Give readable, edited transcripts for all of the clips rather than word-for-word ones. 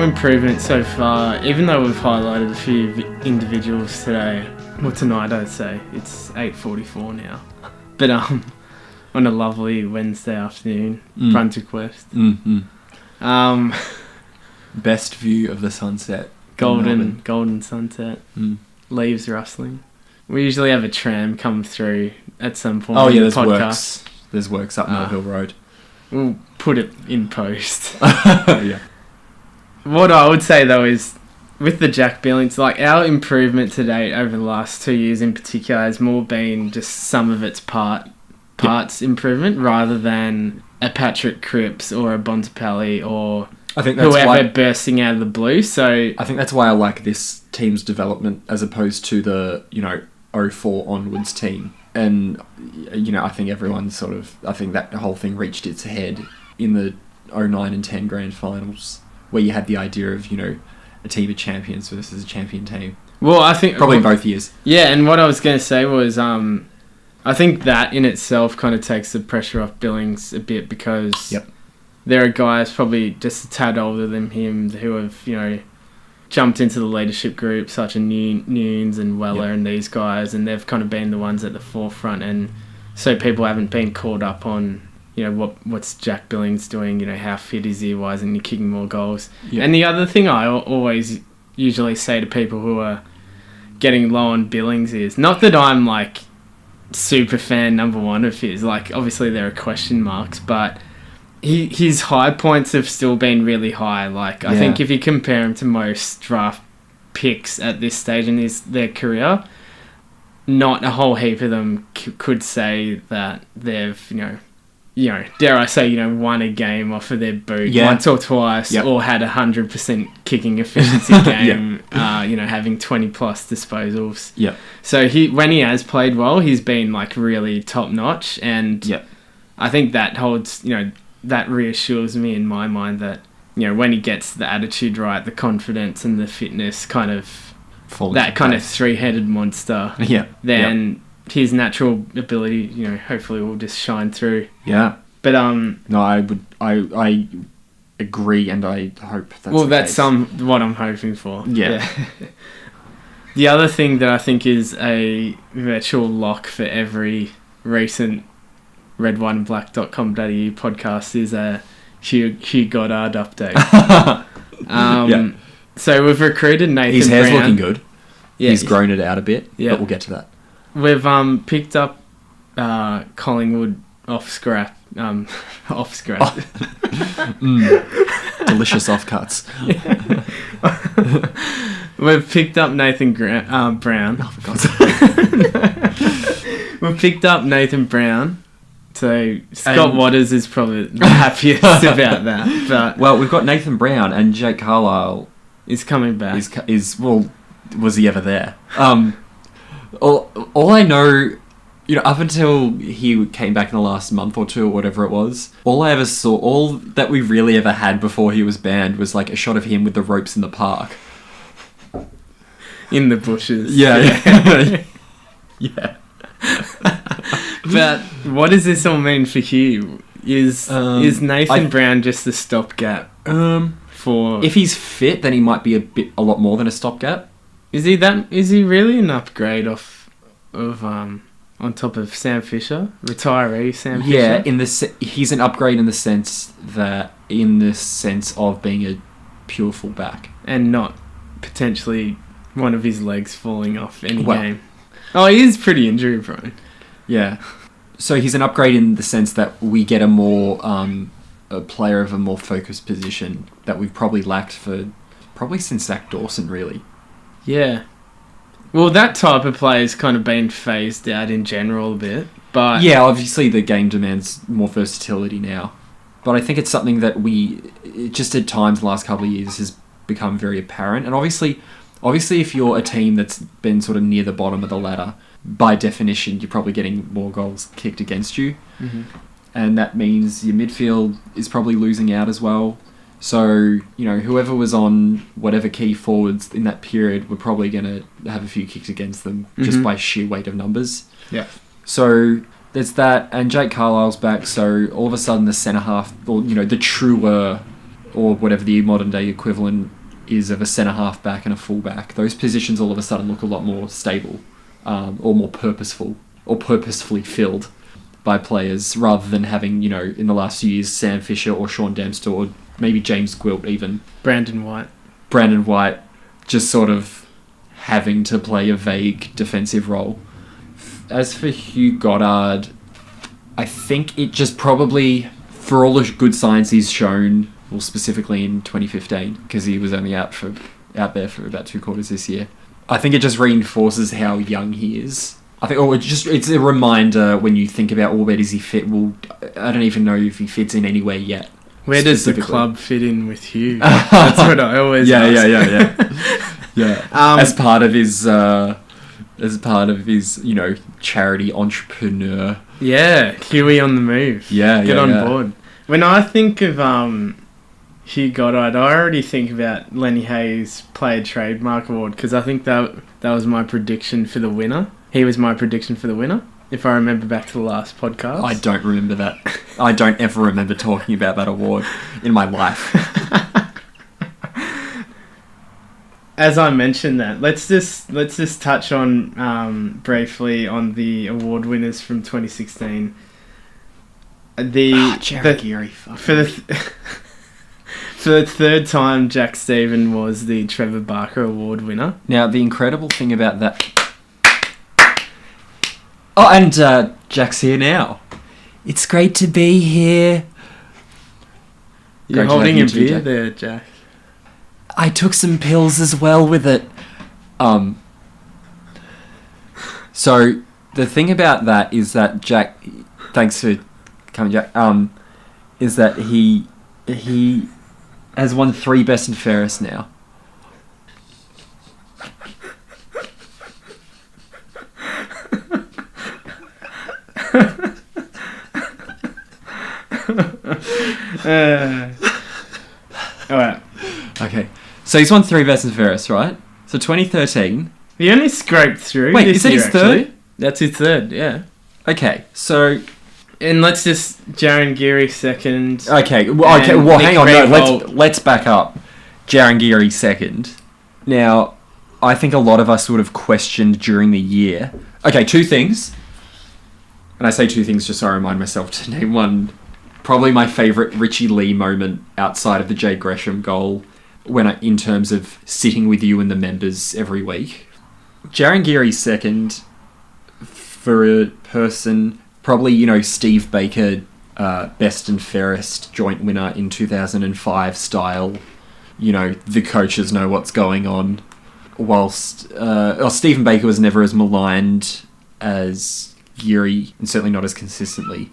our improvement so far, even though we've highlighted a few individuals today, well tonight I'd say, it's 8:44 now, but on a lovely Wednesday afternoon, Brunswick West. Best view of the sunset. Golden sunset, leaves rustling. We usually have a tram come through at some point. Oh yeah, there's works up Mill Hill Road. We'll put it in post. Yeah. What I would say though is, with the Jack Billings, like our improvement to date over the last 2 years in particular has more been just some of its parts improvement rather than a Patrick Cripps or a Bontempelli or I think that's whoever bursting out of the blue. So I think that's why I like this team's development as opposed to the 04 onwards team. And I think I think that whole thing reached its head in the 09 and 10 grand finals, where you had the idea of a team of champions versus a champion team. Well, I think probably both years. Yeah, and what I was going to say was, I think that in itself kind of takes the pressure off Billings a bit, because there are guys probably just a tad older than him who have jumped into the leadership group, such as Nunes and Weller and these guys, and they've kind of been the ones at the forefront, and so people haven't been caught up on what's Jack Billings doing, how fit is he, why isn't he kicking more goals. And the other thing I always usually say to people who are getting low on Billings is, not that I'm like super fan number one of his, like obviously there are question marks, but his high points have still been really high. Like I think if you compare him to most draft picks at this stage in their career, not a whole heap of them could say that they've dare I say won a game off of their boot once or twice, or had 100% kicking efficiency game, having 20 plus disposals. So when he has played well, he's been like really top notch, and I think that holds that reassures me in my mind that when he gets the attitude right, the confidence and the fitness kind of kind of three-headed monster, then his natural ability hopefully will just shine through. But no, I agree, and I hope that's what I'm hoping for. The other thing that I think is a virtual lock for every recent redwhiteandblack.com.au podcast is a Hugh Goddard update. So we've recruited Nathan His hair's Brown. looking good. He's grown it out a bit, but we'll get to that. We've picked up Collingwood off scrap. Delicious offcuts. We've picked up Nathan Brown. Oh, for God's sake. We've picked up Nathan Brown. So Scott Waters is probably the happiest about that. But well, we've got Nathan Brown, and Jake Carlisle is coming back. Was he ever there? All I know, up until he came back in the last month or two or whatever it was, all that we really ever had before he was banned was like a shot of him with the ropes in the park. In the bushes. Yeah. But what does this all mean for Hugh? Is Nathan Brown just a stopgap? If he's fit, then he might be a lot more than a stopgap. Is he really an upgrade of on top of Sam Fisher, retiree Sam Fisher? Yeah, he's an upgrade in the sense of being a pure fullback and not potentially one of his legs falling off any game. Oh, he is pretty injury prone. Yeah. So he's an upgrade in the sense that we get a player of a more focused position that we've probably lacked since Zach Dawson, really. Yeah. Well, that type of play has kind of been phased out in general a bit, but yeah, obviously the game demands more versatility now. But I think it's something that just at times the last couple of years has become very apparent. And obviously if you're a team that's been sort of near the bottom of the ladder, by definition, you're probably getting more goals kicked against you. Mm-hmm. And that means your midfield is probably losing out as well. So, whoever was on whatever key forwards in that period were probably going to have a few kicks against them just by sheer weight of numbers. Yeah. So there's that, and Jake Carlisle's back, so all of a sudden the centre half, or, the truer or whatever the modern day equivalent is of a centre-half back and a full-back, those positions all of a sudden look a lot more stable, or more purposeful, or purposefully filled by players, rather than having, in the last few years, Sam Fisher or Sean Dempster or maybe James Gwilt even. Brandon White, just sort of having to play a vague defensive role. As for Hugh Goddard, I think it just probably, for all the good signs he's shown, well, specifically in 2015, because he was only out there for about 2 quarters this year, I think it just reinforces how young he is. I think, it's a reminder when you think about, where does he fit? Well, I don't even know if he fits in anywhere yet. Where does the club fit in with Hugh? That's what I always ask. Yeah. As part of his, charity entrepreneur. Yeah, Huey on the move. Get on board. When I think of Hugh Goddard, I already think about Lenny Hayes' Player Trademark Award, because I think that was my prediction for the winner. He was my prediction for the winner, if I remember back to the last podcast. I don't remember that. I don't ever remember talking about that award in my life. As I mentioned that, let's just touch on briefly on the award winners from 2016. Jarryn Geary. For the third time, Jack Stephen was the Trevor Barker Award winner. Now, the incredible thing about that... Oh, and Jack's here now. It's great to be here. You're holding a beer there, Jack. I took some pills as well with it. So, the thing about that is that Jack... Thanks for coming, Jack. Is that he has won 3 Best and Fairest now. Alright. Okay. So he's won 3 Best and Fairest, right? So 2013. He only scraped through. Wait, is that his third? Actually. That's his third, yeah. Okay, so... And let's just... Jarryn Geary second. Okay, well, hang on. No, let's back up. Jarryn Geary second. Now, I think a lot of us would have questioned during the year... Okay, 2 things. And I say 2 things just so I remind myself to name one. Probably my favourite Richie Lee moment outside of the Jay Gresham goal, in terms of sitting with you and the members every week. Jarryn Geary second for a person, probably, Steve Baker, Best and Fairest joint winner in 2005 style. The coaches know what's going on. Whilst Stephen Baker was never as maligned as Geary, and certainly not as consistently.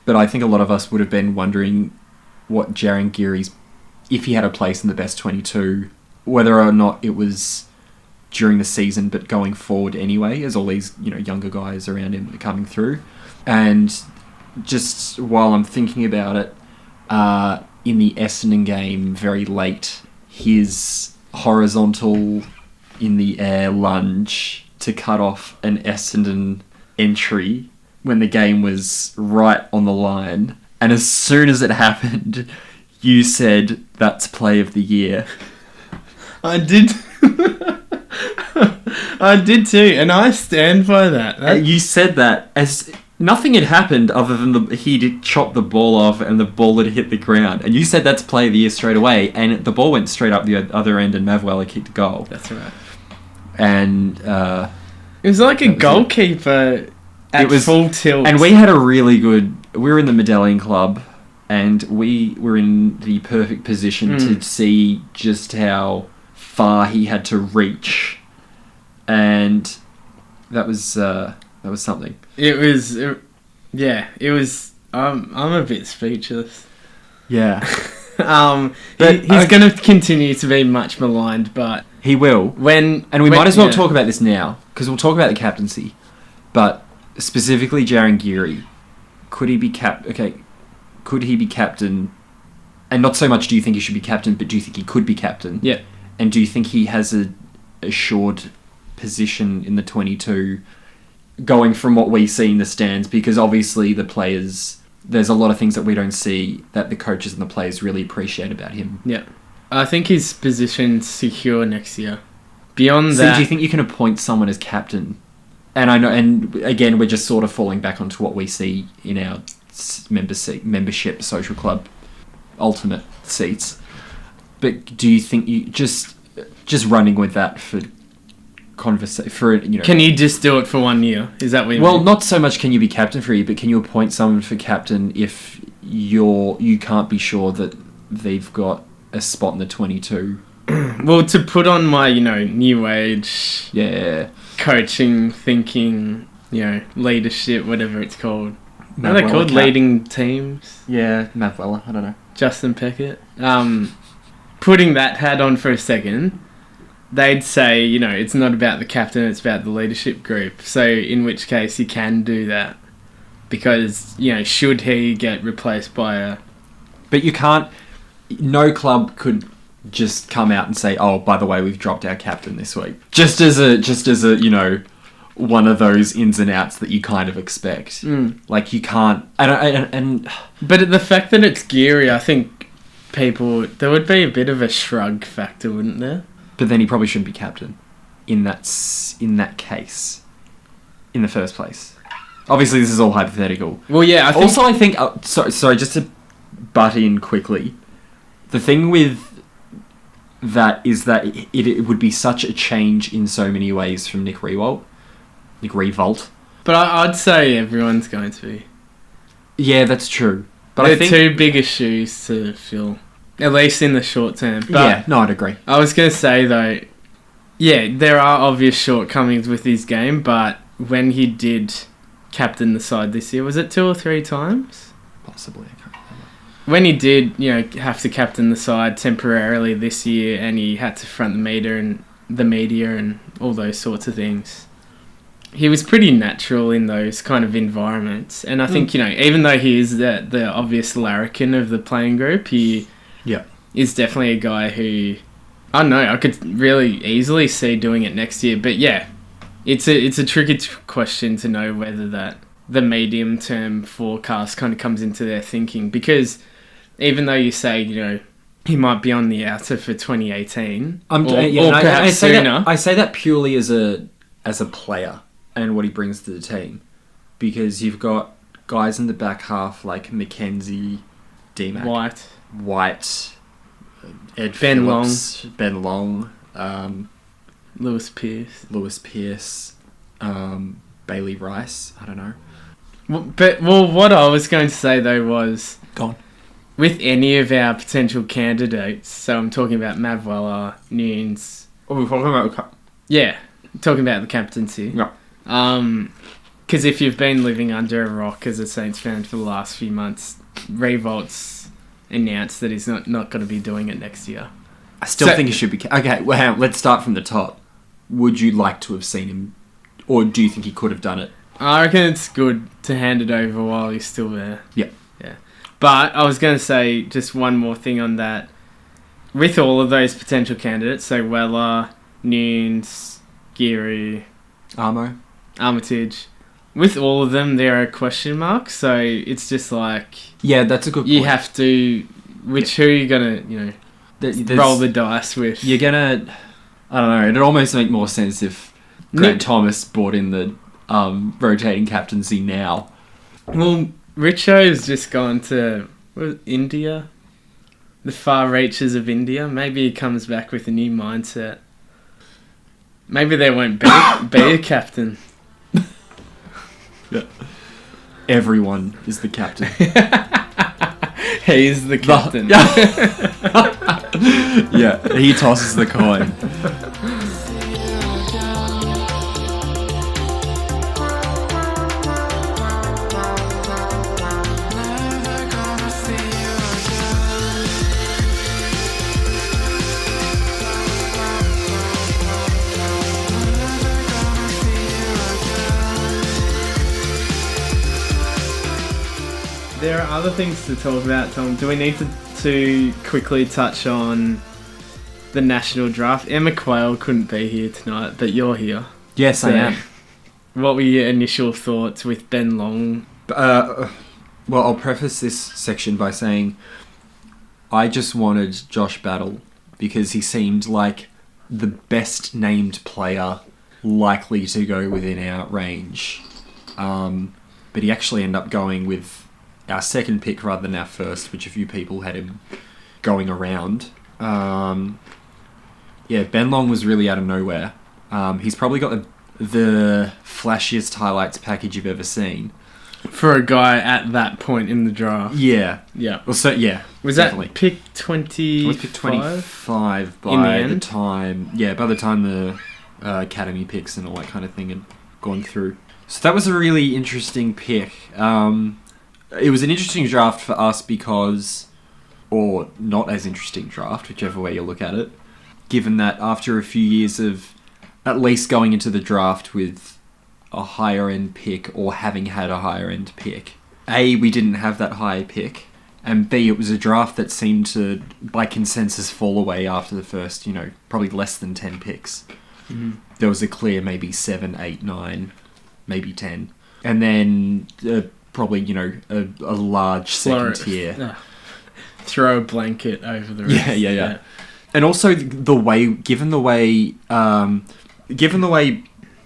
But I think a lot of us would have been wondering what Jarryn Geary's, if he had a place in the best 22, whether or not it was during the season, but going forward anyway, as all these, younger guys around him are coming through. And just while I'm thinking about it, in the Essendon game, very late, his horizontal in the air lunge to cut off an Essendon entry when the game was right on the line, and as soon as it happened, you said that's play of the year. I did. I did too, and I stand by that. You said that as nothing had happened other than he'd chopped the ball off and the ball had hit the ground, and you said that's play of the year straight away, and the ball went straight up the other end and Mav Weller kicked a goal. That's right. And it was like a goalkeeper at full tilt. And we had we were in the Medallion Club, and we were in the perfect position to see just how far he had to reach, and that was something. It was. I'm a bit speechless. Yeah. But he's going to continue to be much maligned, but he will. We might as well talk about this now, because we'll talk about the captaincy, but specifically Jarryn Geary. Could he be captain? And not so much do you think he should be captain, but do you think he could be captain? Yeah. And do you think he has a assured position in the 22 going from what we see in the stands? Because obviously the players there's a lot of things that we don't see that the coaches and the players really appreciate about him. Yeah. I think his position's secure next year. Beyond So that... do you think you can appoint someone as captain? And I know, and again, we're just sort of falling back onto what we see in our membership social club ultimate seats. But do you think you just running with that for Can you just do it for 1 year? Is that what you mean? Well, not so much can you be captain for a year, but can you appoint someone for captain if you can't be sure that they've got a spot in the 22? Well, to put on my, new age coaching, thinking, leadership, whatever it's called. What are they called? Leading teams? Yeah, Matt Weller, I don't know. Justin Peckett. Putting that hat on for a second, they'd say, it's not about the captain, it's about the leadership group. So in which case you can do that. Because, should he get replaced by a... But you can't... No club could just come out and say, oh, by the way, we've dropped our captain this week. Just as a one of those ins and outs that you kind of expect. Like, you can't... But the fact that it's Geary, I think there would be a bit of a shrug factor, wouldn't there? But then he probably shouldn't be captain in that case, in the first place. Obviously, this is all hypothetical. Well, yeah, I think... Sorry, just to butt in quickly. The thing with that is that it would be such a change in so many ways from Nick Riewoldt. But I'd say everyone's going to be. Yeah, that's true. But they're I think two bigger shoes to fill, at least in the short term. But yeah, no, I'd agree. I was going to say, though, yeah, there are obvious shortcomings with his game, but when he did captain the side this year, was it 2 or 3 times? Possibly, I can't remember. When he did, have to captain the side temporarily this year, and he had to front the media and all those sorts of things, he was pretty natural in those kind of environments. And I think, even though he is the obvious larrikin of the playing group, he is definitely a guy who, I don't know, I could really easily see doing it next year. But yeah, it's a tricky question to know whether the medium-term forecast kind of comes into their thinking. Because even though you say, he might be on the outer for 2018, or perhaps sooner. I say that purely as a player and what he brings to the team, because you've got guys in the back half like Mackenzie, D-Mac, White, Ed Ben Phillips, Ben Long, Lewis Pearce, Bailey Rice. I don't know. What I was going to say though was, go on. With any of our potential candidates, so I'm talking about Mavwella, Nunes. Oh, we're talking about... Yeah, talking about the captaincy. Yeah. Because if you've been living under a rock as a Saints fan for the last few months, Riewoldt announced that he's not going to be doing it next year. I still think he should be... Okay, well, let's start from the top. Would you like to have seen him, or do you think he could have done it? I reckon it's good to hand it over while he's still there. Yeah. Yeah. But I was going to say just one more thing on that. With all of those potential candidates, so Weller, Nunes, Geary, Armitage, with all of them, there are question marks. So it's just like... Yeah, that's a good point. You have to... Who are you going to, roll the dice with? You're going to... I don't know. It'd almost make more sense if Grant Thomas brought in the rotating captaincy now. Well, Richo's just gone to India. The far reaches of India. Maybe he comes back with a new mindset. Maybe there won't be a captain. Yeah. Everyone is the captain. He's the captain. Yeah, he tosses the coin. There are other things to talk about, Tom. Do we need to quickly touch on the national draft? Emma Quayle couldn't be here tonight, but you're here. Yes, I am. What were your initial thoughts with Ben Long? Well, I'll preface this section by saying I just wanted Josh Battle because he seemed like the best named player likely to go within our range. But he actually ended up going with our second pick rather than our first, which a few people had him going around. Ben Long was really out of nowhere. He's probably got the flashiest highlights package you've ever seen. For a guy at that point in the draft. Yeah. Yeah. Well, so, yeah. Was definitely. that pick 25? It was pick 25 by in the end? the time... Yeah, by the time the academy picks and all that kind of thing had gone through. So that was a really interesting pick. It was an interesting draft for us because... Or not as interesting draft, whichever way you look at it. Given that after a few years of at least going into the draft with a higher end pick or having had a higher end pick. A, we didn't have that high pick. And B, it was a draft that seemed to, by consensus, fall away after the first, probably less than 10 picks. Mm-hmm. There was a clear maybe 7, 8, 9, maybe 10. And then probably, a large second tier. Throw a blanket over the rest. Yeah. And also given the way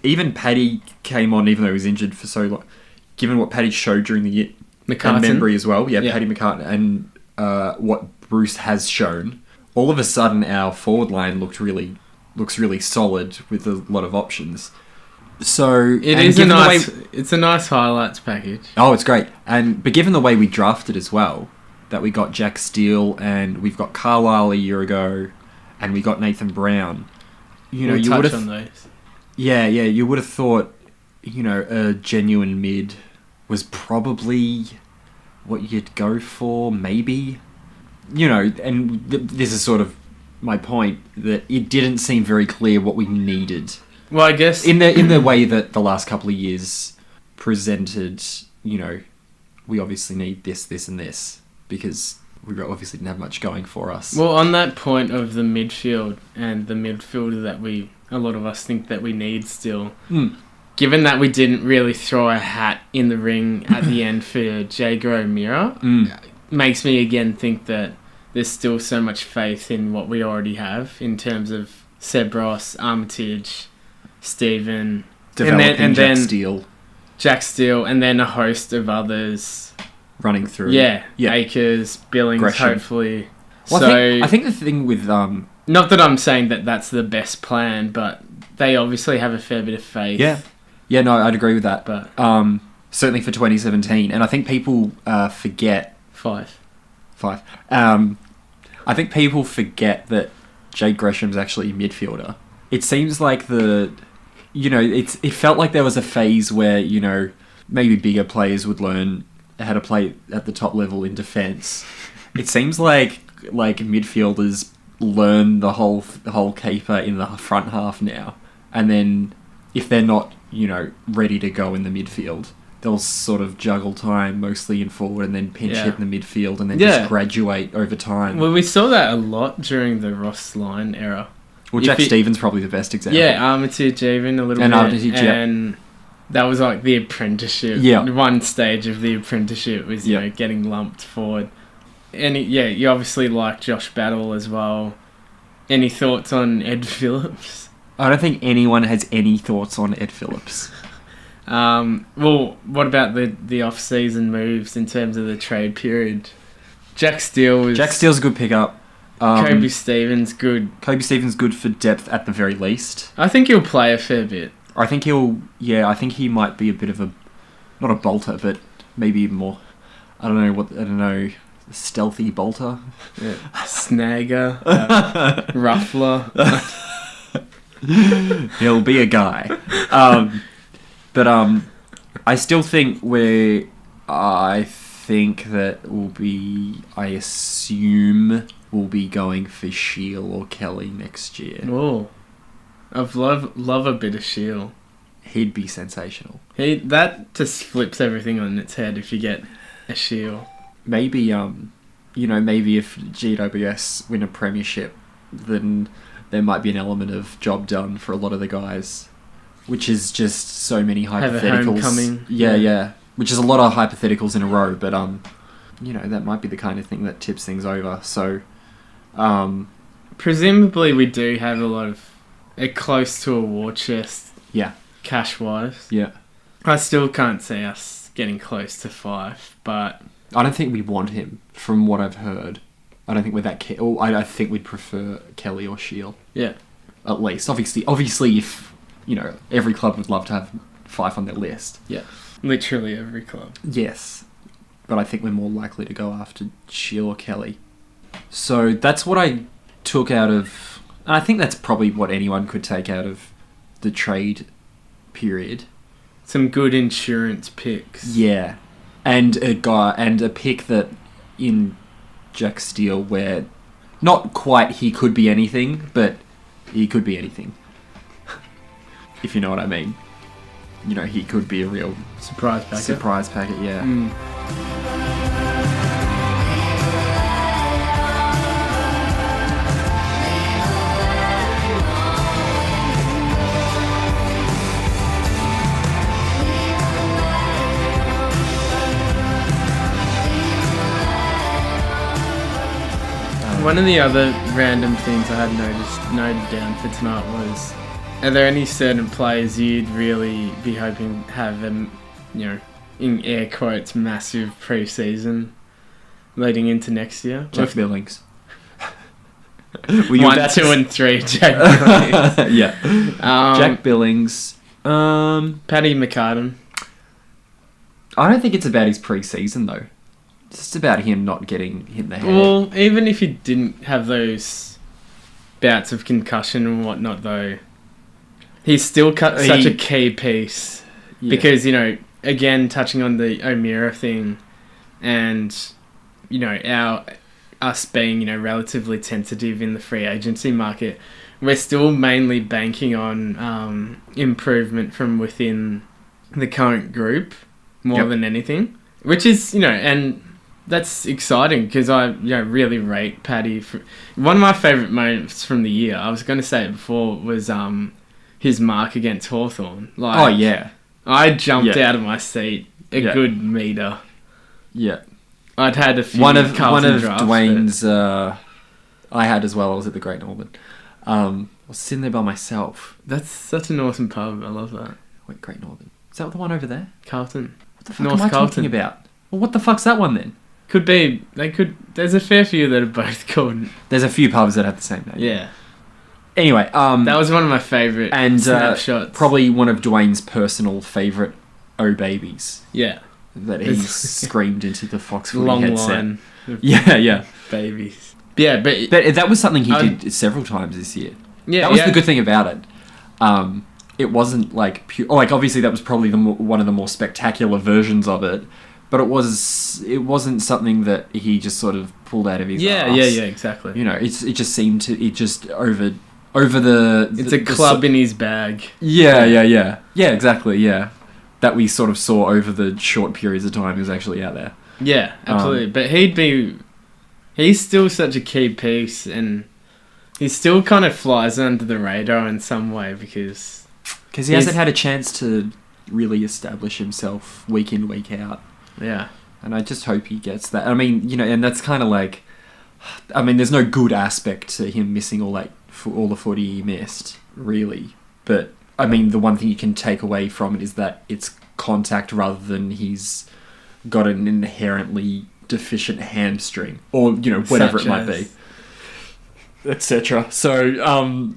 even Paddy came on, even though he was injured for so long, given what Paddy showed during the year, and Membry as well, Paddy McCartan, and what Bruce has shown, all of a sudden our forward line looks really solid with a lot of options. So it's a nice highlights package. Oh, it's great. But given the way we drafted as well, that we got Jack Steele and we've got Carlisle a year ago, and we got Nathan Brown. We'll you touch would on those. Yeah, you would have thought, a genuine mid was probably what you'd go for, maybe. And this is sort of my point, that it didn't seem very clear what we needed. Well, I guess... In the way that the last couple of years presented, we obviously need this, this and this, because we obviously didn't have much going for us. Well, on that point of the midfield and the midfielder that a lot of us think that we need still, given that we didn't really throw a hat in the ring at the end for Jaeger O'Meara, makes me again think that there's still so much faith in what we already have in terms of Seb Ross, Armitage, Stephen, Developing Jack Steele, and then a host of others running through. Yeah. Akers, Billings, Gresham. Hopefully. Well, I think the thing with not that I'm saying that that's the best plan, but they obviously have a fair bit of faith. Yeah, no, I'd agree with that. But certainly for 2017, and I think people forget 5. I think people forget that Jake Gresham's actually a midfielder. It seems like it felt like there was a phase where maybe bigger players would learn how to play at the top level in defence. It seems like midfielders learn the whole caper in the front half now, and then if they're not ready to go in the midfield, they'll sort of juggle time mostly in forward and then pinch hit in the midfield and then just graduate over time. Well, we saw that a lot during the Ross Line era. Well, Jack Stevens probably the best example. Yeah, Armitage even a little bit. And that was like the apprenticeship. Yeah. One stage of the apprenticeship was, getting lumped forward. And you obviously like Josh Battle as well. Any thoughts on Ed Phillips? I don't think anyone has any thoughts on Ed Phillips. Well, what about the off-season moves in terms of the trade period? Jack Steele's a good pickup. Kobe Stevens good. Kobe Stevens good for depth at the very least. I think he'll play a fair bit. I think he might be a bit of a, not a bolter, but maybe more, I don't know, stealthy bolter. Yeah. Snagger. Ruffler. He'll be a guy. But I still think I assume we'll be going for Shield or Kelly next year. Oh, I've love a bit of Shield. He'd be sensational. That just flips everything on its head if you get a Shield. Maybe maybe if GWS win a premiership, then there might be an element of job done for a lot of the guys, which is just so many hypotheticals. Have a homecoming. Yeah. which is a lot of hypotheticals in a row, but that might be the kind of thing that tips things over. So, presumably we do have a lot of close to a war chest. Yeah. Cash wise. Yeah. I still can't see us getting close to 5, but I don't think we want him. From what I've heard, I don't think we're that. I think we'd prefer Kelly or Shield. Yeah. At least, obviously, if every club would love to have Fife on their list. Yeah. Literally every club. Yes. But I think we're more likely to go after Shield or Kelly. So that's what I took out of... And I think that's probably what anyone could take out of the trade period. Some good insurance picks. Yeah. And a pick that in Jack Steele where not quite he could be anything, but he could be anything. If you know what I mean. He could be a real surprise packet, yeah. One of the other random things I had noted down for tonight was, are there any certain players you'd really be hoping have in air quotes, massive pre-season leading into next year? Jack Billings. 1, 2 and 3, Jack Billings. Yeah. Jack Billings. Paddy McCartan. I don't think it's about his pre-season though. It's just about him not getting hit in the head. Well, even if he didn't have those bouts of concussion and whatnot though, he's still such a key piece. Yeah. Because, again, touching on the O'Meara thing and, us being, relatively tentative in the free agency market, we're still mainly banking on improvement from within the current group more than anything. Which is, and that's exciting because I really rate Paddy. One of my favourite moments from the year, I was going to say it before, was his mark against Hawthorn. Oh, yeah. I jumped out of my seat a good metre. Yeah. I'd had a few one of drafts, Dwayne's I had as well. I was at the Great Northern. I was sitting there by myself. That's such an awesome pub. I love that. Wait, Great Northern. Is that the one over there? Carlton. What the fuck am I talking about? Well, what the fuck's that one then? Could be. There's a fair few that are both called. There's a few pubs that have the same name. Yeah. Anyway, that was one of my favourite snapshots. Probably one of Dwayne's personal favourite "Oh Babies." Yeah. That he screamed into the Foxfooty long headset. Line. Yeah. Babies. Yeah, but that was something he did several times this year. Yeah, that was the good thing about it. It wasn't like pure. Obviously, that was probably one of the more spectacular versions of it. But it wasn't something that he just sort of pulled out of his ass. Yeah, exactly. It just seemed to over the. It's a club in his bag. Yeah, exactly. Yeah, that we sort of saw over the short periods of time he was actually out there. Yeah, absolutely. But he's still such a key piece, and he still kind of flies under the radar in some way because he hasn't had a chance to really establish himself week in, week out. Yeah. And I just hope he gets that. I mean, and that's kind of like... I mean, there's no good aspect to him missing all the footy he missed, really. But, I mean, the one thing you can take away from it is that it's contact rather than he's got an inherently deficient hamstring. Or, whatever it might be. Etc. So...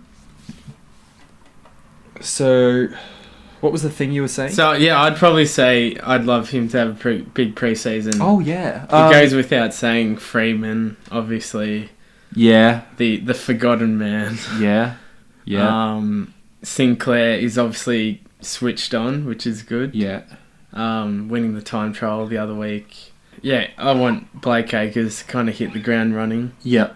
What was the thing you were saying? So, yeah, I'd probably say I'd love him to have a big pre-season. Oh, yeah. It goes without saying Freeman, obviously. Yeah. The forgotten man. Yeah. Sinclair is obviously switched on, which is good. Yeah. Winning the time trial the other week. Yeah, I want Blake Acres to kind of hit the ground running. Yeah.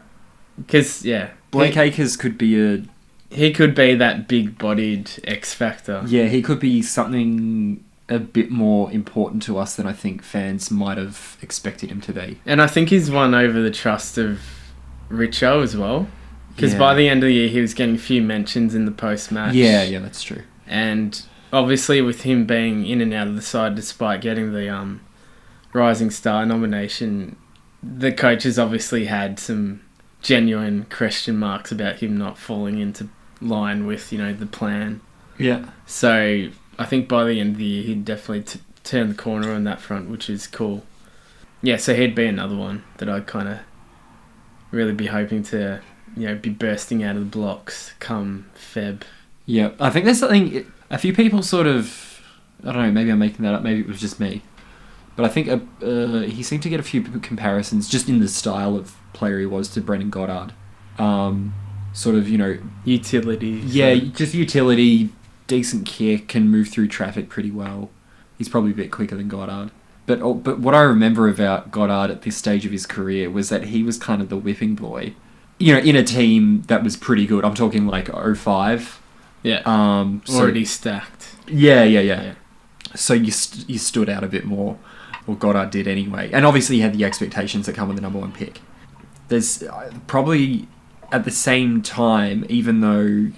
Because, Blake Acres could be he could be that big-bodied X factor. Yeah, he could be something a bit more important to us than I think fans might have expected him to be. And I think he's won over the trust of Richo as well. Because by the end of the year, he was getting a few mentions in the post-match. Yeah, that's true. And obviously with him being in and out of the side despite getting the Rising Star nomination, the coaches obviously had some genuine question marks about him not falling into line with, the plan. Yeah. So I think by the end of the year, he'd definitely turn the corner on that front, which is cool. Yeah, so he'd be another one that I'd kind of really be hoping to, be bursting out of the blocks come Feb. Yeah, I think there's something... A few people sort of... I don't know, maybe I'm making that up, maybe it was just me. But I think he seemed to get a few comparisons just in the style of player he was to Brendan Goddard. Sort of, Utility. Yeah, just utility, decent kick, can move through traffic pretty well. He's probably a bit quicker than Goddard. But what I remember about Goddard at this stage of his career was that he was kind of the whipping boy. In a team that was pretty good. I'm talking like 05. Yeah. Already stacked. Yeah. So you stood out a bit more. Well, Goddard did anyway. And obviously you had the expectations that come with the number one pick. There's probably at the same time, even though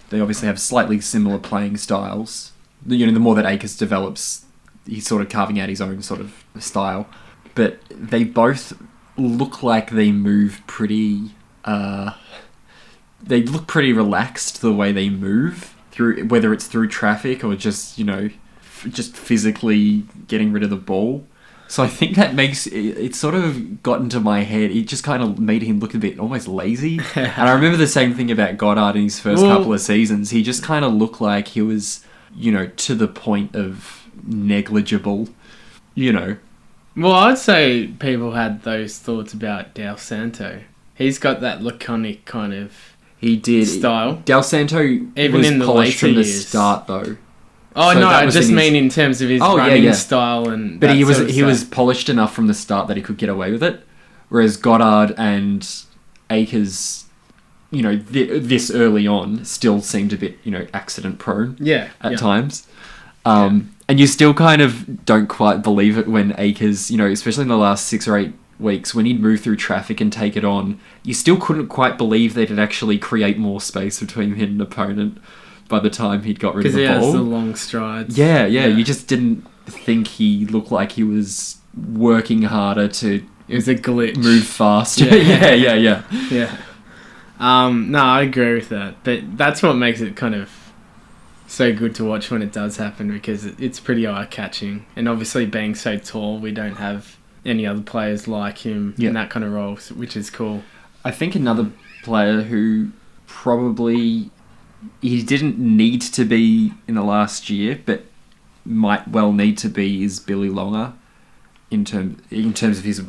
they obviously have slightly similar playing styles, the more that Akers develops, he's sort of carving out his own sort of style. But they both look like they move pretty... they look pretty relaxed the way they move, through whether it's through traffic or just, just physically getting rid of the ball. So I think that makes it sort of got into my head. It just kind of made him look a bit almost lazy. And I remember the same thing about Goddard in his first couple of seasons. He just kind of looked like he was, to the point of negligible, Well, I'd say people had those thoughts about Del Santo. He's got that laconic kind of style. Del Santo even was in the polished from the years. start, though. Oh, so no, I just mean in terms of his running style and... But he was polished enough from the start that he could get away with it. Whereas Goddard and Akers, this early on, still seemed a bit, accident-prone at times. And you still kind of don't quite believe it when Akers, especially in the last 6 or 8 weeks, when he'd move through traffic and take it on, you still couldn't quite believe that it'd actually create more space between him and an opponent by the time he'd got rid of the ball. Because he has the long strides. Yeah, you just didn't think he looked like he was working harder to... It was a glitch. Move faster. Yeah. No, I agree with that. But that's what makes it kind of so good to watch when it does happen, because it's pretty eye-catching. And obviously being so tall, we don't have any other players like him in that kind of role, which is cool. I think another player who probably... he didn't need to be in the last year, but might well need to be, is Billy Longer, in terms of his,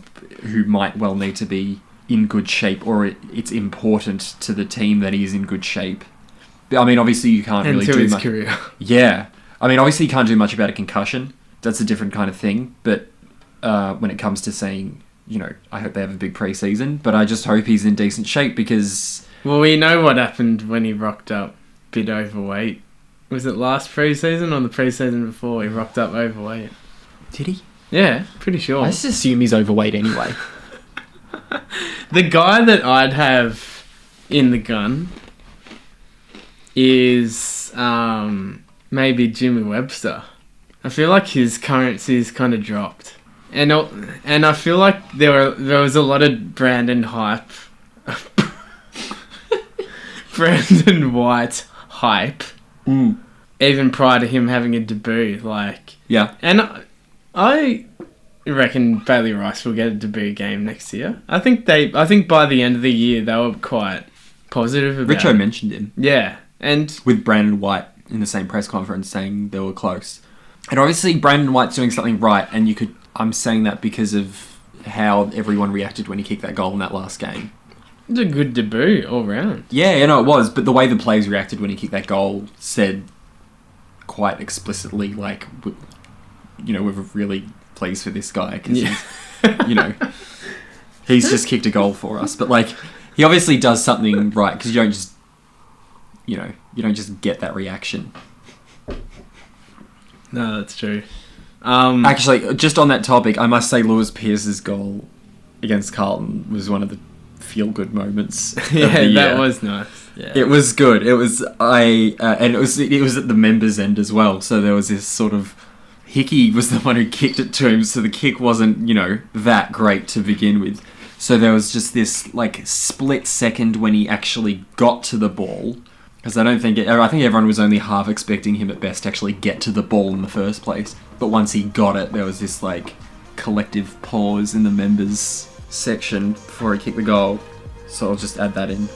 who might well need to be in good shape, or it's important to the team that he's in good shape. I mean, obviously you can't really do his much. Career. Yeah, I mean, obviously you can't do much about a concussion. That's a different kind of thing. But when it comes to saying, I hope they have a big pre-season, but I just hope he's in decent shape, because... Well, we know what happened when he rocked up a bit overweight. Was it last pre-season or the pre-season before he rocked up overweight? Did he? Yeah, pretty sure. I just assume he's overweight anyway. The guy that I'd have in the gun is maybe Jimmy Webster. I feel like his currency's kind of dropped. And I feel like there was a lot of Brandon hype. Brandon White hype. Even prior to him having a debut, Yeah. And I reckon Bailey Rice will get a debut game next year. I think by the end of the year they were quite positive about Richo it. mentioned him. Yeah. And with Brandon White in the same press conference saying they were close. And obviously Brandon White's doing something right, and I'm saying that because of how everyone reacted when he kicked that goal in that last game. It's a good debut all round. Yeah, it was, but the way the players reacted when he kicked that goal said quite explicitly, we're really pleased for this guy, because he's just kicked a goal for us. But he obviously does something right, because you don't just get that reaction. No, that's true. Actually, just on that topic, I must say Lewis Pearce's goal against Carlton was one of the feel-good moments. Yeah, of the year. that was nice. Yeah. It was good. It was and it was at the members' end as well. So there was this sort of Hickey was the one who kicked it to him, so the kick wasn't that great to begin with. So there was just this like split second when he actually got to the ball, because I think everyone was only half expecting him at best to actually get to the ball in the first place. But once he got it, there was this like collective pause in the members section before he kicked the goal. So I'll just add that in.